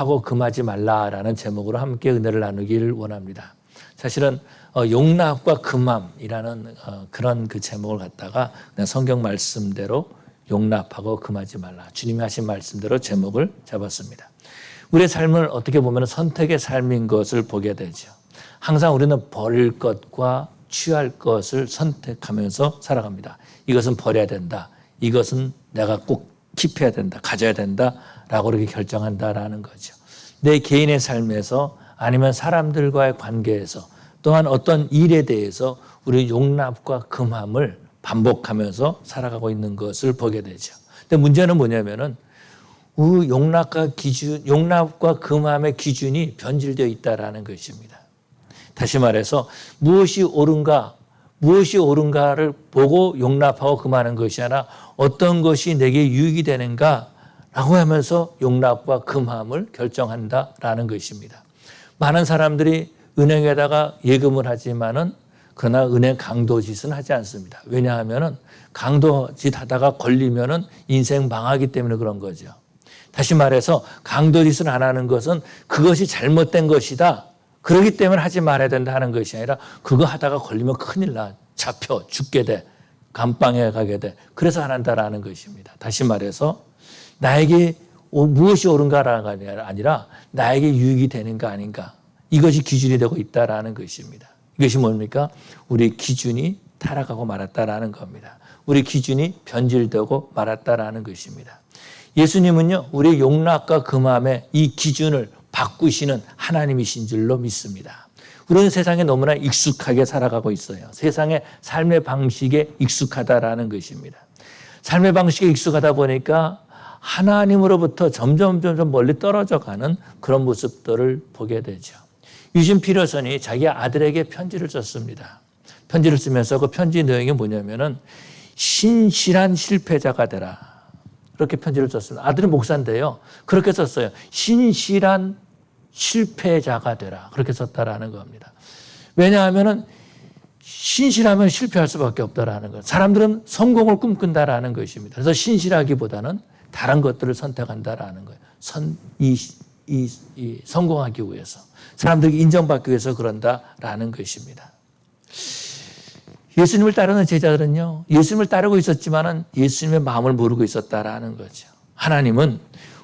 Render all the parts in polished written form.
하고 금하지 말라라는 제목으로 함께 은혜를 나누길 원합니다. 사실은 용납과 금함이라는 그런 그 제목을 갖다가 그냥 성경 말씀대로 용납하고 금하지 말라. 주님이 하신 말씀대로 제목을 잡았습니다. 우리의 삶을 어떻게 보면 선택의 삶인 것을 보게 되죠. 항상 우리는 버릴 것과 취할 것을 선택하면서 살아갑니다. 이것은 버려야 된다. 이것은 내가 꼭 킵해야 된다. 가져야 된다라고 그렇게 결정한다라는 거죠. 내 개인의 삶에서 아니면 사람들과의 관계에서 또한 어떤 일에 대해서 우리 용납과 금함을 반복하면서 살아가고 있는 것을 보게 되죠. 근데 문제는 뭐냐면은 용납과 금함의 기준이 변질되어 있다라는 것입니다. 다시 말해서 무엇이 옳은가를 보고 용납하고 금하는 것이 아니라 어떤 것이 내게 유익이 되는가라고 하면서 용납과 금함을 결정한다라는 것입니다. 많은 사람들이 은행에다가 예금을 하지만은 그러나 은행 강도짓은 하지 않습니다. 왜냐하면은 강도짓 하다가 걸리면은 인생 망하기 때문에 그런 거죠. 다시 말해서 강도짓을 안 하는 것은 그것이 잘못된 것이다. 그렇기 때문에 하지 말아야 된다 하는 것이 아니라 그거 하다가 걸리면 큰일 나. 잡혀 죽게 돼. 감방에 가게 돼. 그래서 안 한다라는 것입니다. 다시 말해서 나에게 무엇이 옳은가가 아니라 나에게 유익이 되는가 아닌가. 이것이 기준이 되고 있다라는 것입니다. 이것이 뭡니까? 우리 기준이 타락하고 말았다라는 겁니다. 우리 기준이 변질되고 말았다라는 것입니다. 예수님은요, 우리의 용납과 금함의 이 기준을 바꾸시는 하나님이신 줄로 믿습니다. 우리는 세상에 너무나 익숙하게 살아가고 있어요. 세상의 삶의 방식에 익숙하다라는 것입니다. 삶의 방식에 익숙하다 보니까 하나님으로부터 점점 멀리 떨어져 가는 그런 모습들을 보게 되죠. 유진 피러슨이 자기 아들에게 편지를 썼습니다. 편지를 쓰면서 그 편지 내용이 뭐냐면은 신실한 실패자가 되라. 그렇게 편지를 썼습니다. 아들이 목사인데요. 그렇게 썼어요. 신실한 실패자가 되라. 그렇게 썼다라는 겁니다. 왜냐하면은 신실하면 실패할 수밖에 없다라는 것. 사람들은 성공을 꿈꾼다라는 것입니다. 그래서 신실하기보다는 다른 것들을 선택한다라는 거예요. 성공하기 위해서. 사람들이 인정받기 위해서 그런다라는 것입니다. 예수님을 따르는 제자들은요, 예수님을 따르고 있었지만은 예수님의 마음을 모르고 있었다라는 거죠. 하나님은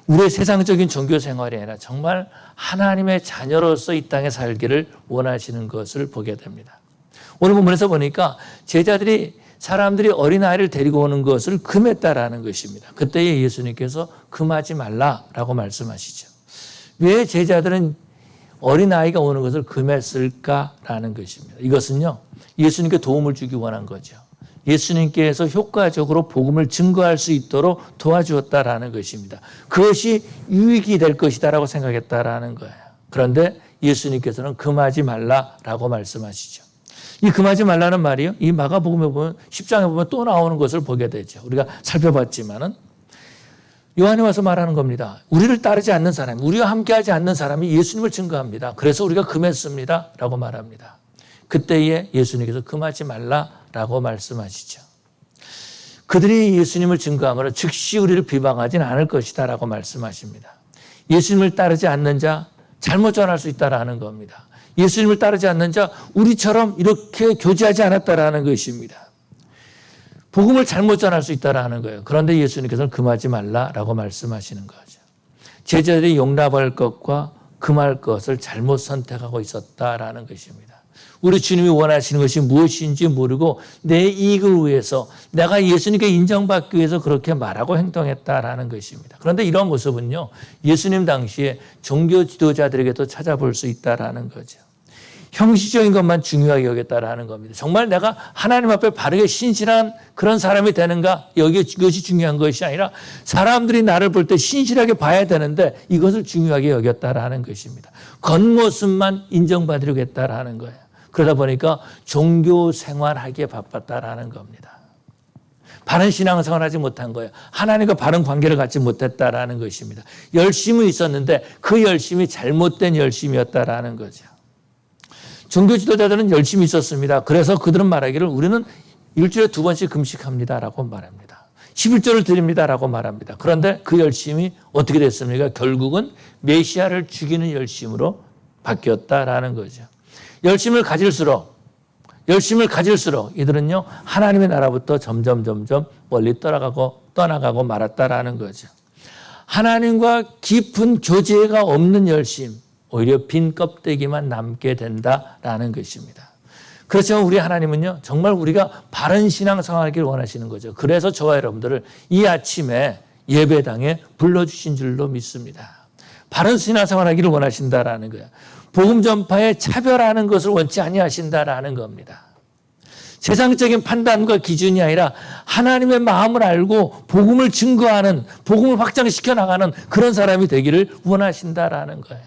우리의 세상적인 종교 생활이 아니라 정말 하나님의 자녀로서 이 땅에 살기를 원하시는 것을 보게 됩니다. 오늘 본문에서 보니까 제자들이 사람들이 어린아이를 데리고 오는 것을 금했다라는 것입니다. 그때에 예수님께서 금하지 말라라고 말씀하시죠. 왜 제자들은 어린아이가 오는 것을 금했을까라는 것입니다. 이것은요, 예수님께 도움을 주기 원한 거죠. 예수님께서 효과적으로 복음을 증거할 수 있도록 도와주었다라는 것입니다. 그것이 유익이 될 것이다라고 생각했다라는 거예요. 그런데 예수님께서는 금하지 말라라고 말씀하시죠. 이 금하지 말라는 말이요, 이 마가복음에 보면 10장에 보면 또 나오는 것을 보게 되죠. 우리가 살펴봤지만은 요한이 와서 말하는 겁니다. 우리를 따르지 않는 사람, 우리와 함께하지 않는 사람이 예수님을 증거합니다. 그래서 우리가 금했습니다 라고 말합니다. 그때에 예수님께서 금하지 말라라고 말씀하시죠. 그들이 예수님을 증거함으로 즉시 우리를 비방하지는 않을 것이다 라고 말씀하십니다. 예수님을 따르지 않는 자 잘못 전할 수 있다라는 겁니다. 예수님을 따르지 않는 자 우리처럼 이렇게 교제하지 않았다라는 것입니다. 복음을 잘못 전할 수 있다라는 거예요. 그런데 예수님께서는 금하지 말라라고 말씀하시는 거죠. 제자들이 용납할 것과 금할 것을 잘못 선택하고 있었다라는 것입니다. 우리 주님이 원하시는 것이 무엇인지 모르고 내 이익을 위해서 내가 예수님께 인정받기 위해서 그렇게 말하고 행동했다라는 것입니다. 그런데 이런 모습은요, 예수님 당시에 종교 지도자들에게도 찾아볼 수 있다라는 거죠. 형식적인 것만 중요하게 여겼다라는 겁니다. 정말 내가 하나님 앞에 바르게 신실한 그런 사람이 되는가? 이것이 중요한 것이 아니라 사람들이 나를 볼 때 신실하게 봐야 되는데 이것을 중요하게 여겼다라는 것입니다. 겉모습만 인정받으려고 했다라는 거예요. 그러다 보니까 종교 생활하기에 바빴다라는 겁니다. 바른 신앙생활을 하지 못한 거예요. 하나님과 바른 관계를 갖지 못했다라는 것입니다. 열심은 있었는데 그 열심이 잘못된 열심이었다라는 거죠. 종교 지도자들은 열심히 있었습니다. 그래서 그들은 말하기를 우리는 일주일에 2번씩 금식합니다라고 말합니다. 11조를 드립니다라고 말합니다. 그런데 그 열심이 어떻게 됐습니까? 결국은 메시아를 죽이는 열심으로 바뀌었다라는 거죠. 열심을 가질수록 이들은요 하나님의 나라부터 점점 멀리 떠나가고 말았다라는 거죠. 하나님과 깊은 교제가 없는 열심, 오히려 빈 껍데기만 남게 된다라는 것입니다. 그렇지만 우리 하나님은요 정말 우리가 바른 신앙생활하기를 원하시는 거죠. 그래서 저와 여러분들을 이 아침에 예배당에 불러주신 줄로 믿습니다. 바른 신앙생활하기를 원하신다라는 거예요. 복음 전파에 차별하는 것을 원치 아니하신다라는 겁니다. 세상적인 판단과 기준이 아니라 하나님의 마음을 알고 복음을 증거하는, 복음을 확장시켜 나가는 그런 사람이 되기를 원하신다라는 거예요.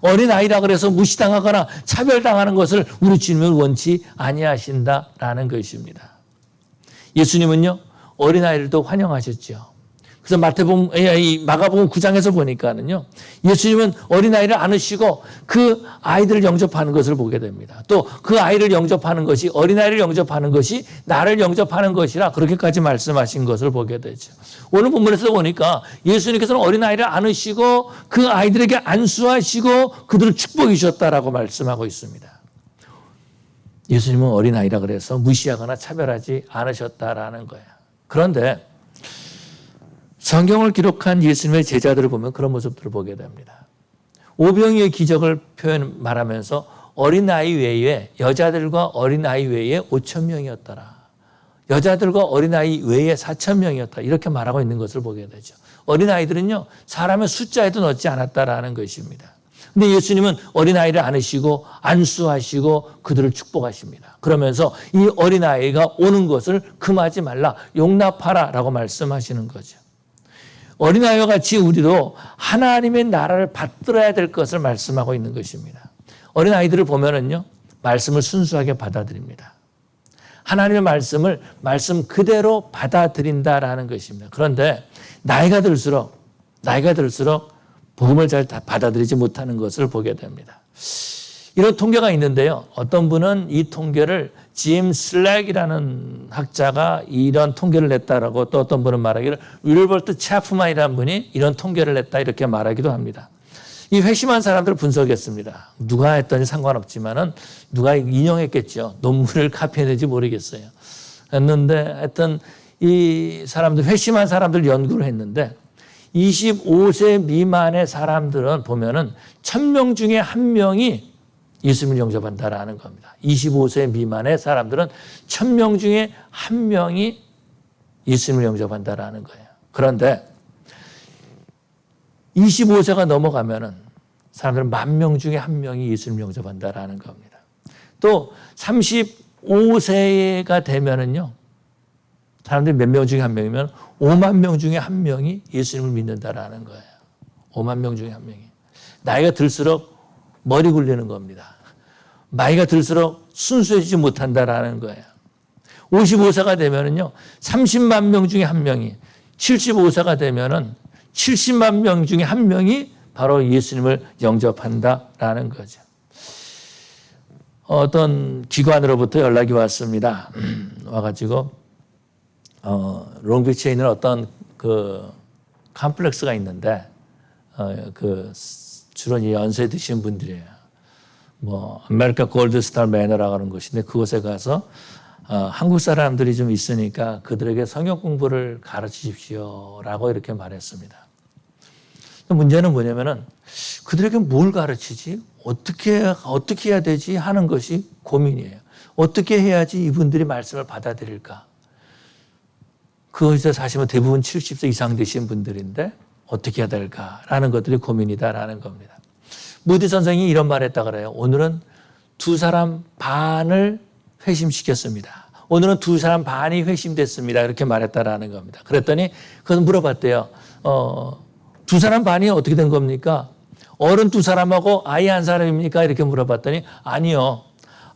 어린아이라 그래서 무시당하거나 차별당하는 것을 우리 주님은 원치 아니하신다라는 것입니다. 예수님은요 어린아이들도 환영하셨죠. 그래서 마가복음 9장에서 보니까는요 예수님은 어린아이를 안으시고 그 아이들을 영접하는 것을 보게 됩니다. 또 그 아이를 영접하는 것이, 어린아이를 영접하는 것이 나를 영접하는 것이라 그렇게까지 말씀하신 것을 보게 되죠. 오늘 본문에서 보니까 예수님께서는 어린아이를 안으시고 그 아이들에게 안수하시고 그들을 축복해 주셨다라고 말씀하고 있습니다. 예수님은 어린아이라 그래서 무시하거나 차별하지 않으셨다라는 거예요. 그런데 성경을 기록한 예수님의 제자들을 보면 그런 모습들을 보게 됩니다. 오병이의 기적을 말하면서 어린아이 외에, 여자들과 어린아이 외에 5,000명이었더라. 여자들과 어린아이 외에 4,000명이었다. 이렇게 말하고 있는 것을 보게 되죠. 어린아이들은요 사람의 숫자에도 넣지 않았다라는 것입니다. 근데 예수님은 어린아이를 안으시고 안수하시고 그들을 축복하십니다. 그러면서 이 어린아이가 오는 것을 금하지 말라, 용납하라 라고 말씀하시는 거죠. 어린아이와 같이 우리도 하나님의 나라를 받들어야 될 것을 말씀하고 있는 것입니다. 어린아이들을 보면은요, 말씀을 순수하게 받아들입니다. 하나님의 말씀을 말씀 그대로 받아들인다라는 것입니다. 그런데 나이가 들수록 복음을 잘 받아들이지 못하는 것을 보게 됩니다. 이런 통계가 있는데요. 어떤 분은 이 통계를 짐 슬랙이라는 학자가 이런 통계를 냈다라고, 또 어떤 분은 말하기를 윌버트 차프만이라는 분이 이런 통계를 냈다 이렇게 말하기도 합니다. 이 회심한 사람들을 분석했습니다. 누가 했더니 상관없지만은 누가 인용했겠죠. 논문을 카피했는지 모르겠어요. 했는데 하여튼 이 사람들, 회심한 사람들 연구를 했는데 25세 미만의 사람들은 보면은 1,000명 중에 1명이 예수님을 영접한다라는 겁니다. 25세 미만의 사람들은 1,000명 중에 1명이 예수님을 영접한다라는 거예요. 그런데 25세가 넘어가면은 사람들은 10,000명 중에 1명이 예수님을 영접한다라는 겁니다. 또 35세가 되면은요, 사람들이 몇 명 중에 1명이면 5만 명 중에 1명이 예수님을 믿는다라는 거예요. 5만 명 중에 1명이. 나이가 들수록 머리 굴리는 겁니다. 나이가 들수록 순수해지지 못한다라는 거예요. 55세가 되면은요, 30만 명 중에 1명이, 75세가 되면은 70만 명 중에 1명이 바로 예수님을 영접한다라는 거죠. 어떤 기관으로부터 연락이 왔습니다. 와가지고 롱비치에 있는 어떤 그 컴플렉스가 있는데 그 주로 연세 드신 분들이에요. 뭐 아메리카 골드스타 매너라고 하는 곳인데 그곳에 가서 한국 사람들이 좀 있으니까 그들에게 성경 공부를 가르치십시오라고 이렇게 말했습니다. 문제는 뭐냐면은 그들에게 뭘 가르치지? 어떻게 해야 되지? 하는 것이 고민이에요. 어떻게 해야지 이분들이 말씀을 받아들일까? 그것에 사시면 대부분 70세 이상 되신 분들인데 어떻게 해야 될까라는 것들이 고민이다라는 겁니다. 무디 선생이 이런 말 했다 그래요. 오늘은 2사람 반을 회심시켰습니다. 오늘은 2사람 반이 회심됐습니다. 이렇게 말했다라는 겁니다. 그랬더니 그건 물어봤대요. 2사람 반이 어떻게 된 겁니까? 어른 2사람하고 아이 1사람입니까? 이렇게 물어봤더니 아니요.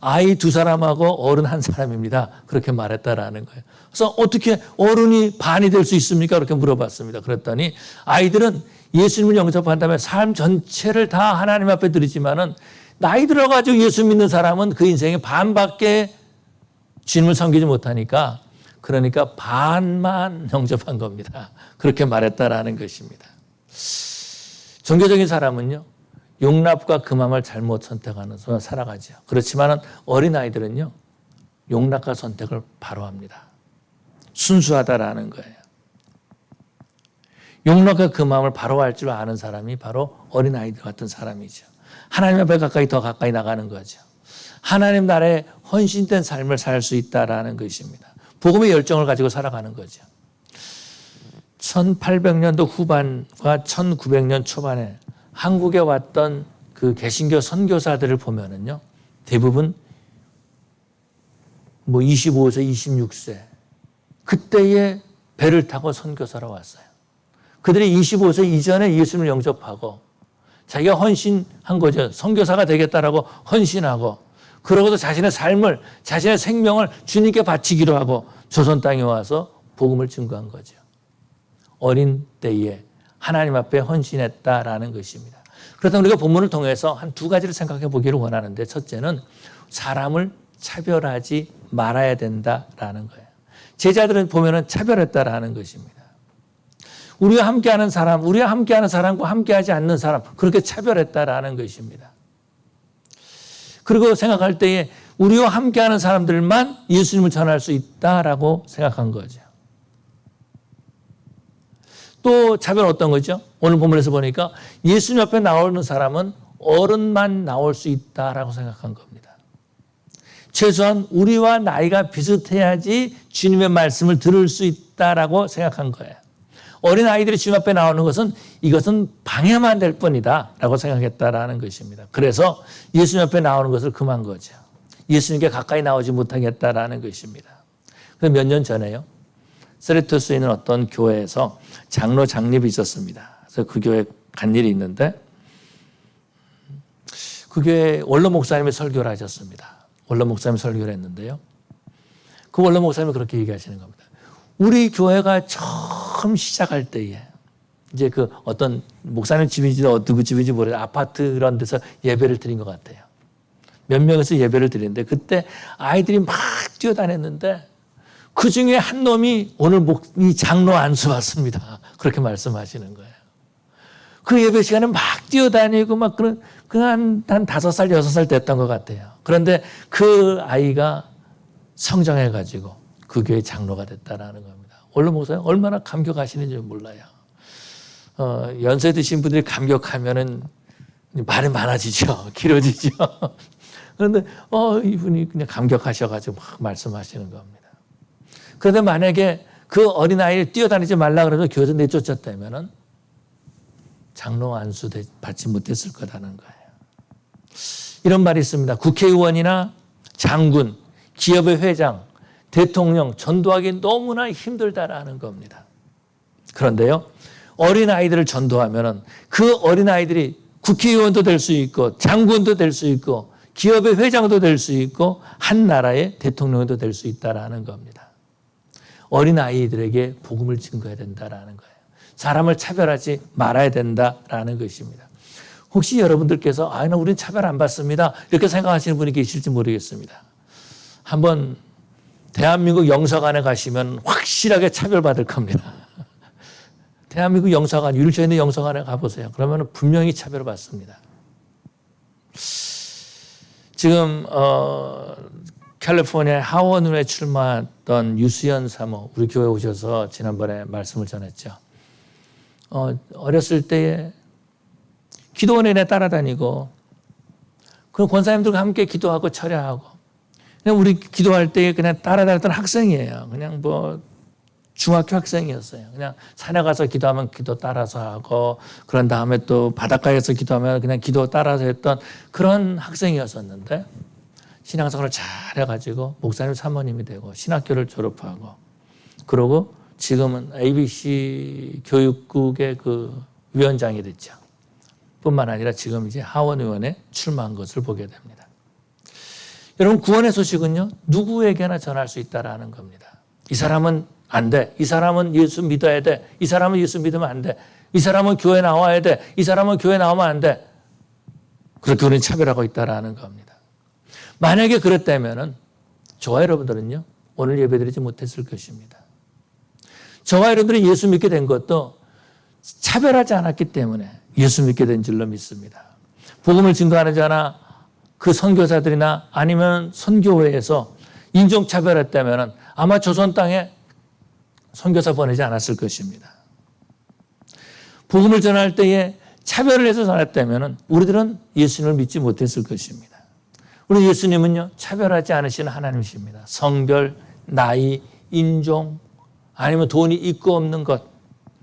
아이 2사람하고 어른 1사람입니다. 그렇게 말했다라는 거예요. 그래서 어떻게 어른이 반이 될 수 있습니까? 그렇게 물어봤습니다. 그랬더니 아이들은 예수님을 영접한다면 삶 전체를 다 하나님 앞에 드리지만은 나이 들어가지고 예수 믿는 사람은 그 인생의 반밖에 주님을 섬기지 못하니까 그러니까 반만 영접한 겁니다. 그렇게 말했다라는 것입니다. 종교적인 사람은요, 용납과 금함을 잘못 선택하는 손을 살아가죠. 그렇지만 어린아이들은요, 용납과 선택을 바로 합니다. 순수하다라는 거예요. 용납과 금함을 바로 할 줄 아는 사람이 바로 어린아이들 같은 사람이죠. 하나님 앞에 더 가까이 나가는 거죠. 하나님 나라에 헌신된 삶을 살 수 있다라는 것입니다. 복음의 열정을 가지고 살아가는 거죠. 1800년도 후반과 1900년 초반에 한국에 왔던 그 개신교 선교사들을 보면은요, 대부분 25세, 26세 그때에 배를 타고 선교사로 왔어요. 그들이 25세 이전에 예수님을 영접하고 자기가 헌신한 거죠. 선교사가 되겠다라고 헌신하고, 그러고도 자신의 삶을, 자신의 생명을 주님께 바치기로 하고 조선 땅에 와서 복음을 증거한 거죠. 어린 때에 하나님 앞에 헌신했다라는 것입니다. 그렇다면 우리가 본문을 통해서 한 두 가지를 생각해 보기를 원하는데, 첫째는 사람을 차별하지 말아야 된다라는 거예요. 제자들은 보면은 차별했다라는 것입니다. 우리와 함께하는 사람, 우리와 함께하는 사람과 함께하지 않는 사람, 그렇게 차별했다라는 것입니다. 그리고 생각할 때에 우리와 함께하는 사람들만 예수님을 전할 수 있다라고 생각한 거죠. 또 차별은 어떤 거죠? 오늘 본문에서 보니까 예수님 앞에 나오는 사람은 어른만 나올 수 있다라고 생각한 겁니다. 최소한 우리와 나이가 비슷해야지 주님의 말씀을 들을 수 있다라고 생각한 거예요. 어린 아이들이 주님 앞에 나오는 것은 이것은 방해만 될 뿐이다 라고 생각했다라는 것입니다. 그래서 예수님 앞에 나오는 것을 금한 거죠. 예수님께 가까이 나오지 못하겠다라는 것입니다. 몇 년 전에요, 세레토스에 있는 어떤 교회에서 장로 장립이 있었습니다. 그래서 그 교회에 간 일이 있는데, 그 교회 원로 목사님이 설교를 하셨습니다. 원로 목사님이 설교를 했는데요, 그 원로 목사님이 그렇게 얘기하시는 겁니다. 우리 교회가 처음 시작할 때에 이제 그 어떤 목사님 집인지 어떤 집인지 모르겠어요. 아파트 이런 데서 예배를 드린 것 같아요. 몇 명에서 예배를 드리는데 그때 아이들이 막 뛰어다녔는데 그 중에 한 놈이 오늘 이 장로 안수 받습니다. 그렇게 말씀하시는 거예요. 그 예배 시간에 막 뛰어다니고 막 그냥 한 5살, 6살 됐던 것 같아요. 그런데 그 아이가 성장해가지고 그 교회 장로가 됐다라는 겁니다. 원로 목사님 얼마나 감격하시는지 몰라요. 연세 드신 분들이 감격하면은 말이 많아지죠. 길어지죠. 그런데 이분이 그냥 감격하셔가지고 막 말씀하시는 겁니다. 그런데 만약에 그 어린아이를 뛰어다니지 말라 그래서 교회에서 내쫓았다면은 장로 안수 받지 못했을 거라는 거예요. 이런 말이 있습니다. 국회의원이나 장군, 기업의 회장, 대통령 전도하기 너무나 힘들다라는 겁니다. 그런데요, 어린아이들을 전도하면은 그 어린아이들이 국회의원도 될 수 있고 장군도 될 수 있고 기업의 회장도 될 수 있고 한 나라의 대통령도 될 수 있다라는 겁니다. 어린아이들에게 복음을 증거해야 된다라는 거예요. 사람을 차별하지 말아야 된다라는 것입니다. 혹시 여러분들께서 우리는 차별 안 받습니다, 이렇게 생각하시는 분이 계실지 모르겠습니다. 한번 대한민국 영사관에 가시면 확실하게 차별받을 겁니다. 대한민국 영사관, 율처에 있는 영사관에 가보세요. 그러면 분명히 차별받습니다. 지금 캘리포니아 하원의회에 출마했던 유수연 사모, 우리 교회 오셔서 지난번에 말씀을 전했죠. 어렸을 때에 기도원에 따라다니고 그 권사님들과 함께 기도하고 철야하고, 그냥 우리 기도할 때 그냥 따라다녔던 학생이에요. 그냥 중학교 학생이었어요. 그냥 산에 가서 기도하면 기도 따라서 하고, 그런 다음에 또 바닷가에서 기도하면 그냥 기도 따라서 했던 그런 학생이었었는데, 신앙생활을 잘 해가지고 목사님 사모님이 되고 신학교를 졸업하고, 그러고 지금은 ABC 교육국의 그 위원장이 됐죠. 뿐만 아니라 지금 이제 하원의원에 출마한 것을 보게 됩니다. 여러분, 구원의 소식은요, 누구에게나 전할 수 있다라는 겁니다. 이 사람은 안 돼. 이 사람은 예수 믿어야 돼. 이 사람은 예수 믿으면 안 돼. 이 사람은 교회 나와야 돼. 이 사람은 교회 나오면 안 돼. 그렇게 우리는 차별하고 있다라는 겁니다. 만약에 그랬다면은 저와 여러분들은요, 오늘 예배드리지 못했을 것입니다. 저와 여러분들이 예수 믿게 된 것도 차별하지 않았기 때문에 예수 믿게 된 줄로 믿습니다. 복음을 증거하는 자나 그 선교사들이나 아니면 선교회에서 인종차별했다면 아마 조선 땅에 선교사 보내지 않았을 것입니다. 복음을 전할 때에 차별을 해서 전했다면 우리들은 예수님을 믿지 못했을 것입니다. 우리 예수님은요, 차별하지 않으시는 하나님이십니다. 성별, 나이, 인종, 아니면 돈이 있고 없는 것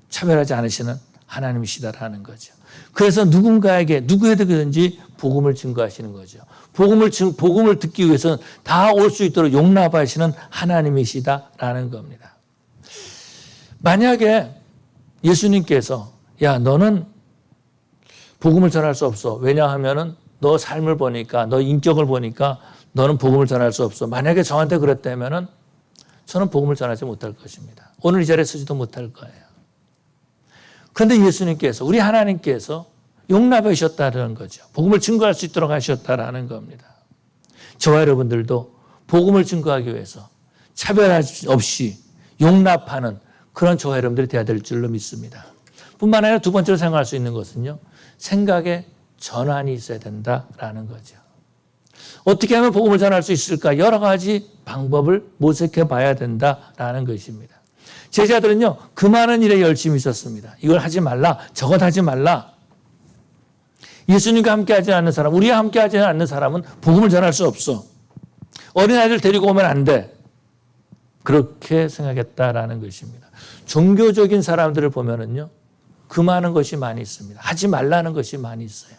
차별하지 않으시는 하나님이시다라는 거죠. 그래서 누구에게든지 복음을 증거하시는 거죠. 복음을 듣기 위해서는 다 올 수 있도록 용납하시는 하나님이시다라는 겁니다. 만약에 예수님께서 야, 너는 복음을 전할 수 없어. 왜냐하면은 너 삶을 보니까, 너 인격을 보니까 너는 복음을 전할 수 없어. 만약에 저한테 그랬다면은 저는 복음을 전하지 못할 것입니다. 오늘 이 자리에 서지도 못할 거예요. 그런데 예수님께서, 우리 하나님께서 용납해 주셨다는 거죠. 복음을 증거할 수 있도록 하셨다라는 겁니다. 저와 여러분들도 복음을 증거하기 위해서 차별 없이 용납하는 그런 저와 여러분들이 되어야 될 줄로 믿습니다. 뿐만 아니라 두 번째로 생각할 수 있는 것은요, 생각의 전환이 있어야 된다라는 거죠. 어떻게 하면 복음을 전할 수 있을까? 여러 가지 방법을 모색해 봐야 된다라는 것입니다. 제자들은요, 그 많은 일에 열심히 있었습니다. 이걸 하지 말라, 저것 하지 말라. 예수님과 함께 하지 않는 사람, 우리와 함께 하지 않는 사람은 복음을 전할 수 없어. 어린아이들 데리고 오면 안 돼. 그렇게 생각했다라는 것입니다. 종교적인 사람들을 보면은요, 금하는 것이 많이 있습니다. 하지 말라는 것이 많이 있어요.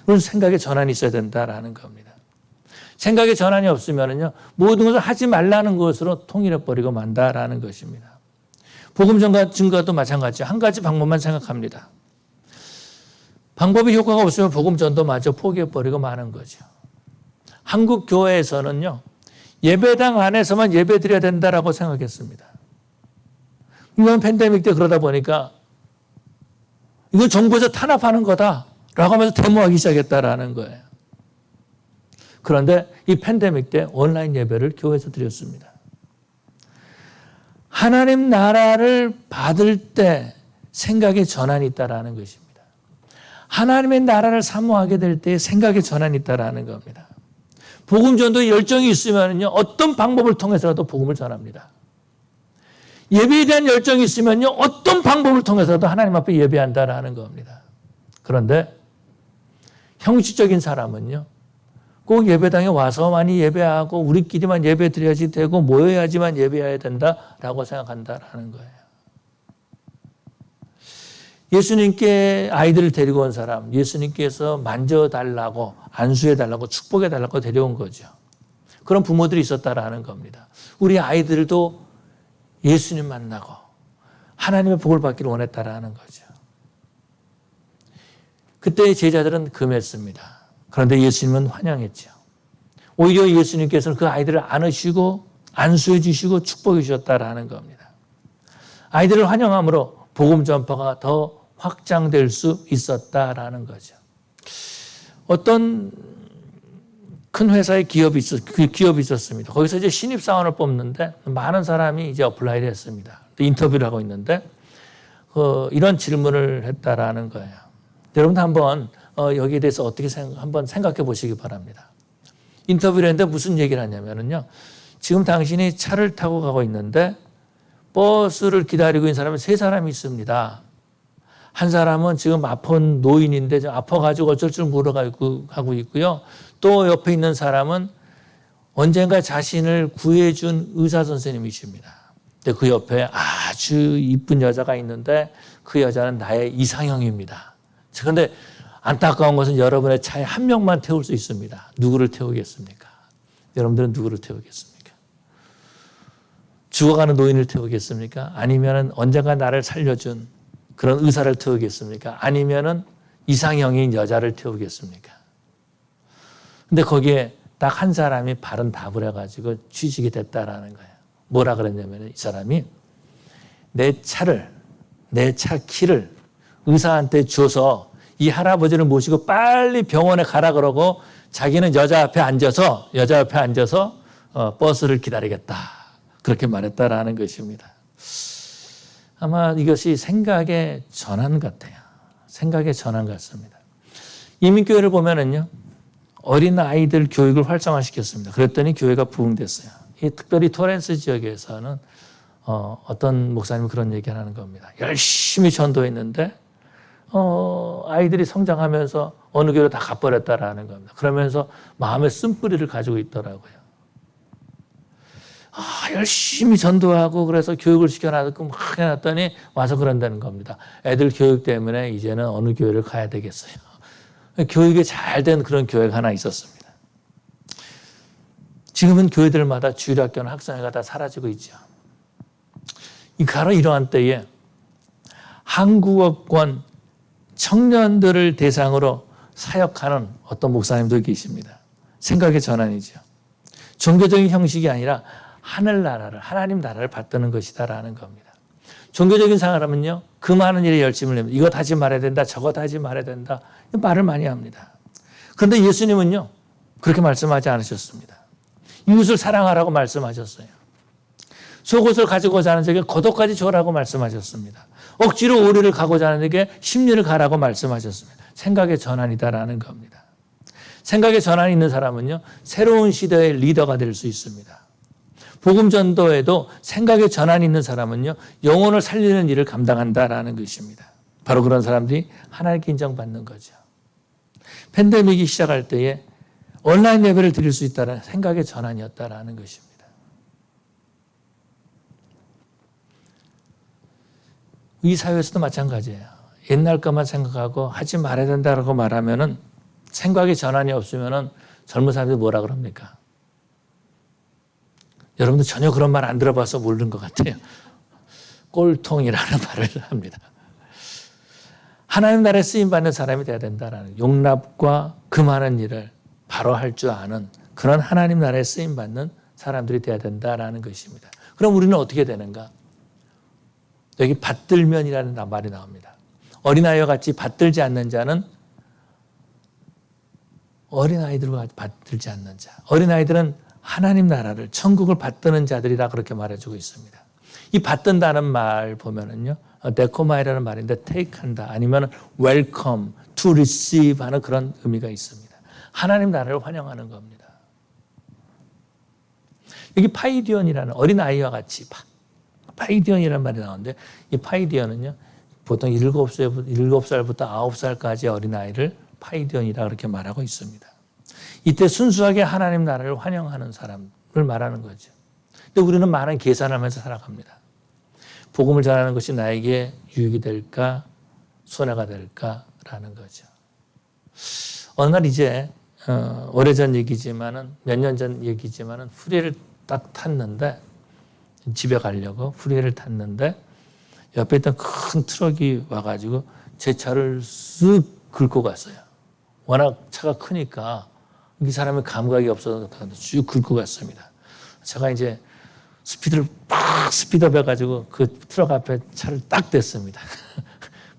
그런 생각의 전환이 있어야 된다라는 겁니다. 생각의 전환이 없으면은요, 모든 것을 하지 말라는 것으로 통일해버리고 만다라는 것입니다. 복음 증거도 마찬가지죠. 한 가지 방법만 생각합니다. 방법이 효과가 없으면 복음 전도 마저 포기해버리고 마는 거죠. 한국 교회에서는요, 예배당 안에서만 예배 드려야 된다라고 생각했습니다. 이번 팬데믹 때 그러다 보니까 이건 정부에서 탄압하는 거다라고 하면서 데모하기 시작했다라는 거예요. 그런데 이 팬데믹 때 온라인 예배를 교회에서 드렸습니다. 하나님 나라를 받을 때 생각의 전환이 있다라는 것입니다. 하나님의 나라를 사모하게 될 때 생각의 전환이 있다라는 겁니다. 복음 전도에 열정이 있으면요, 어떤 방법을 통해서라도 복음을 전합니다. 예배에 대한 열정이 있으면요, 어떤 방법을 통해서라도 하나님 앞에 예배한다라는 겁니다. 그런데 형식적인 사람은요, 꼭 예배당에 와서 많이 예배하고 우리끼리만 예배 드려야지 되고 모여야지만 예배해야 된다라고 생각한다라는 거예요. 예수님께 아이들을 데리고 온 사람, 예수님께서 만져달라고, 안수해달라고, 축복해달라고 데려온 거죠. 그런 부모들이 있었다라는 겁니다. 우리 아이들도 예수님 만나고 하나님의 복을 받기를 원했다라는 거죠. 그때 제자들은 금했습니다. 그런데 예수님은 환영했죠. 오히려 예수님께서는 그 아이들을 안으시고 안수해 주시고 축복해 주셨다라는 겁니다. 아이들을 환영함으로 복음 전파가 더 확장될 수 있었다라는 거죠. 어떤 큰 회사의 기업이 있었습니다. 거기서 이제 신입사원을 뽑는데 많은 사람이 이제 어플라이를 했습니다. 인터뷰를 하고 있는데 이런 질문을 했다라는 거예요. 여러분도 한번 여기에 대해서 어떻게 한번 생각해 보시기 바랍니다. 인터뷰를 했는데 무슨 얘기를 하냐면요. 지금 당신이 차를 타고 가고 있는데 버스를 기다리고 있는 사람은 3사람이 있습니다. 한 사람은 지금 아픈 노인인데 아파가지고 어쩔 줄 몰라가고 있고요. 또 옆에 있는 사람은 언젠가 자신을 구해준 의사 선생님이십니다. 근데 그 옆에 아주 이쁜 여자가 있는데 그 여자는 나의 이상형입니다. 그런데 안타까운 것은 여러분의 차에 한 명만 태울 수 있습니다. 누구를 태우겠습니까? 여러분들은 누구를 태우겠습니까? 죽어가는 노인을 태우겠습니까? 아니면 언젠가 나를 살려준 그런 의사를 태우겠습니까? 아니면 이상형인 여자를 태우겠습니까? 근데 거기에 딱 한 사람이 바른 답을 해가지고 취직이 됐다라는 거예요. 뭐라 그랬냐면 이 사람이 내 차 키를 의사한테 줘서 이 할아버지를 모시고 빨리 병원에 가라 그러고 자기는 여자 앞에 앉아서 버스를 기다리겠다. 그렇게 말했다라는 것입니다. 아마 이것이 생각의 전환 같아요. 생각의 전환 같습니다. 이민교회를 보면은요, 어린 아이들 교육을 활성화시켰습니다. 그랬더니 교회가 부흥됐어요. 특별히 토렌스 지역에서는 어떤 목사님이 그런 얘기를 하는 겁니다. 열심히 전도했는데 아이들이 성장하면서 어느 교회로 다 가버렸다라는 겁니다. 그러면서 마음의 쓴뿌리를 가지고 있더라고요. 열심히 전도하고 그래서 교육을 시켜놨고 막 해놨더니 와서 그런다는 겁니다. 애들 교육 때문에 이제는 어느 교회를 가야 되겠어요. 교육이 잘 된 그런 교회가 하나 있었습니다. 지금은 교회들마다 주일학교나 학생회가 다 사라지고 있죠. 바로 이러한 때에 한국어권 청년들을 대상으로 사역하는 어떤 목사님도 계십니다. 생각의 전환이죠. 종교적인 형식이 아니라 하늘나라를, 하나님 나라를 받드는 것이다라는 겁니다. 종교적인 사람은요, 그 많은 일에 열심을 냅니다. 이거 하지 말아야 된다, 저거 하지 말아야 된다. 말을 많이 합니다. 그런데 예수님은요, 그렇게 말씀하지 않으셨습니다. 이웃을 사랑하라고 말씀하셨어요. 속옷을 가지고자 하는 자에게 겉옷까지 줘라고 말씀하셨습니다. 억지로 오리를 가고자 하는 자에게 십리를 가라고 말씀하셨습니다. 생각의 전환이다라는 겁니다. 생각의 전환이 있는 사람은요, 새로운 시대의 리더가 될 수 있습니다. 복음 전도에도 생각의 전환이 있는 사람은요, 영혼을 살리는 일을 감당한다라는 것입니다. 바로 그런 사람들이 하나님께 인정받는 거죠. 팬데믹이 시작할 때에 온라인 예배를 드릴 수 있다는 생각의 전환이었다라는 것입니다. 이 사회에서도 마찬가지예요. 옛날 것만 생각하고 하지 말아야 된다고 말하면은 생각의 전환이 없으면은 젊은 사람들이 뭐라 그럽니까? 여러분들 전혀 그런 말 안 들어봐서 모르는 것 같아요. 꼴통이라는 말을 합니다. 하나님 나라에 쓰임받는 사람이 돼야 된다라는 용납과 그 많은 일을 바로 할 줄 아는 그런 하나님 나라에 쓰임받는 사람들이 돼야 된다라는 것입니다. 그럼 우리는 어떻게 되는가? 여기 받들면이라는 말이 나옵니다. 어린아이와 같이 받들지 않는 자는 어린아이들과 같이 받들지 않는 자. 어린아이들은 하나님 나라를, 천국을 받드는 자들이라 그렇게 말해주고 있습니다. 이 받든다는 말 보면은요, 데코마이라는 말인데 take 한다, 아니면 welcome, to receive 하는 그런 의미가 있습니다. 하나님 나라를 환영하는 겁니다. 여기 파이디언이라는 어린아이와 같이, 파이디언이라는 말이 나오는데 이 파이디언은요, 보통 7살부터 9살까지 어린아이를 파이디언이라 그렇게 말하고 있습니다. 이때 순수하게 하나님 나라를 환영하는 사람을 말하는 거죠. 근데 우리는 많은 계산하면서 살아갑니다. 복음을 전하는 것이 나에게 유익이 될까, 손해가 될까라는 거죠. 어느 날 이제 오래전 얘기지만은 몇 년 전 얘기지만은 프리웨이를 딱 탔는데 집에 가려고 프리웨이를 탔는데 옆에 있던 큰 트럭이 와가지고 제 차를 쓱 긁고 갔어요. 워낙 차가 크니까 이 사람의 감각이 없어서 쭉 긁고 갔습니다. 제가 이제 스피드를 팍 스피드업 해가지고 그 트럭 앞에 차를 딱 댔습니다.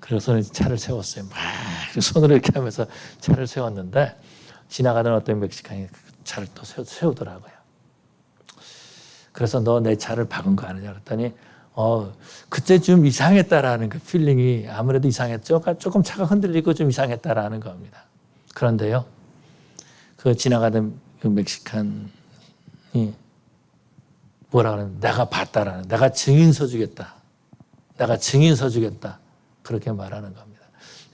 그래서 차를 세웠어요. 막 손으로 이렇게 하면서 차를 세웠는데 지나가던 어떤 멕시칸이 차를 또 세우더라고요. 그래서 너 내 차를 박은 거 아니냐 그랬더니 그때 좀 이상했다라는 그 필링이 아무래도 이상했죠. 조금 차가 흔들리고 좀 이상했다라는 겁니다. 그런데요, 그 지나가던 그 멕시칸이 뭐라 그러는, 내가 봤다라는, 내가 증인서 주겠다. 내가 증인서 주겠다. 그렇게 말하는 겁니다.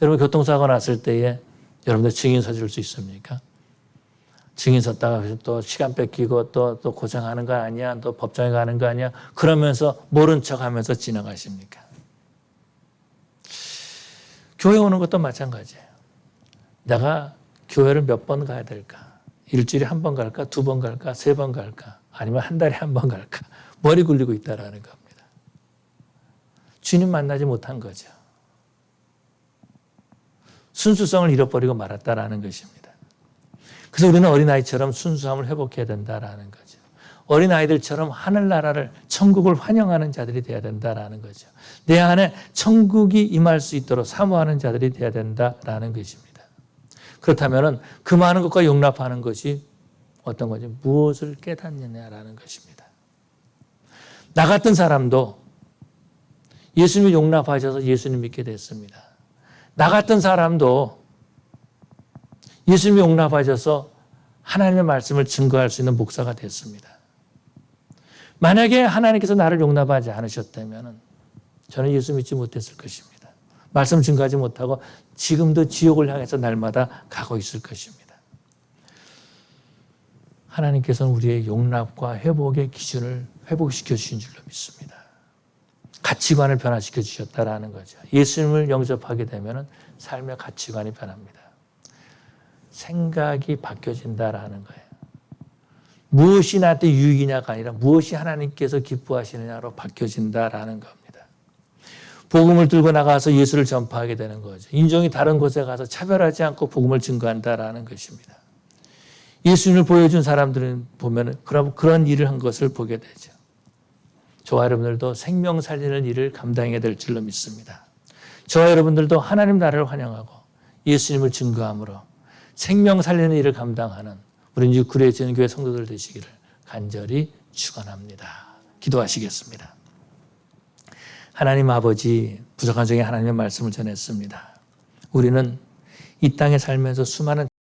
여러분, 교통사고 났을 때에 여러분들 증인서 줄 수 있습니까? 증인서 따가 또 시간 뺏기고 또 고생하는 거 아니야? 또 법정에 가는 거 아니야? 그러면서 모른 척 하면서 지나가십니까? 교회 오는 것도 마찬가지예요. 내가 교회를 몇 번 가야 될까? 일주일에 한 번 갈까? 2번 갈까? 3번 갈까? 아니면 한 달에 한 번 갈까? 머리 굴리고 있다라는 겁니다. 주님 만나지 못한 거죠. 순수성을 잃어버리고 말았다라는 것입니다. 그래서 우리는 어린아이처럼 순수함을 회복해야 된다라는 거죠. 어린아이들처럼 하늘나라를, 천국을 환영하는 자들이 돼야 된다라는 거죠. 내 안에 천국이 임할 수 있도록 사모하는 자들이 돼야 된다라는 것입니다. 그렇다면 그 많은 것과 용납하는 것이 어떤 거죠? 무엇을 깨닫느냐라는 것입니다. 나 같은 사람도 예수님을 용납하셔서 예수님 믿게 됐습니다. 나 같은 사람도 예수님을 용납하셔서 하나님의 말씀을 증거할 수 있는 목사가 됐습니다. 만약에 하나님께서 나를 용납하지 않으셨다면 저는 예수 믿지 못했을 것입니다. 말씀 증거하지 못하고 지금도 지옥을 향해서 날마다 가고 있을 것입니다. 하나님께서는 우리의 용납과 회복의 기준을 회복시켜 주신 줄로 믿습니다. 가치관을 변화시켜 주셨다라는 거죠. 예수님을 영접하게 되면 삶의 가치관이 변합니다. 생각이 바뀌어진다라는 거예요. 무엇이 나한테 유익이냐가 아니라 무엇이 하나님께서 기뻐하시느냐로 바뀌어진다라는 겁니다. 복음을 들고 나가서 예수를 전파하게 되는 거죠. 인종이 다른 곳에 가서 차별하지 않고 복음을 증거한다라는 것입니다. 예수님을 보여준 사람들은 보면 그런 일을 한 것을 보게 되죠. 저와 여러분들도 생명 살리는 일을 감당해야 될 줄로 믿습니다. 저와 여러분들도 하나님 나라를 환영하고 예수님을 증거함으로 생명 살리는 일을 감당하는 우리 구례지는 교회 성도들 되시기를 간절히 축원합니다. 기도하시겠습니다. 하나님 아버지, 부족한 중에 하나님의 말씀을 전했습니다. 우리는 이 땅에 살면서 수많은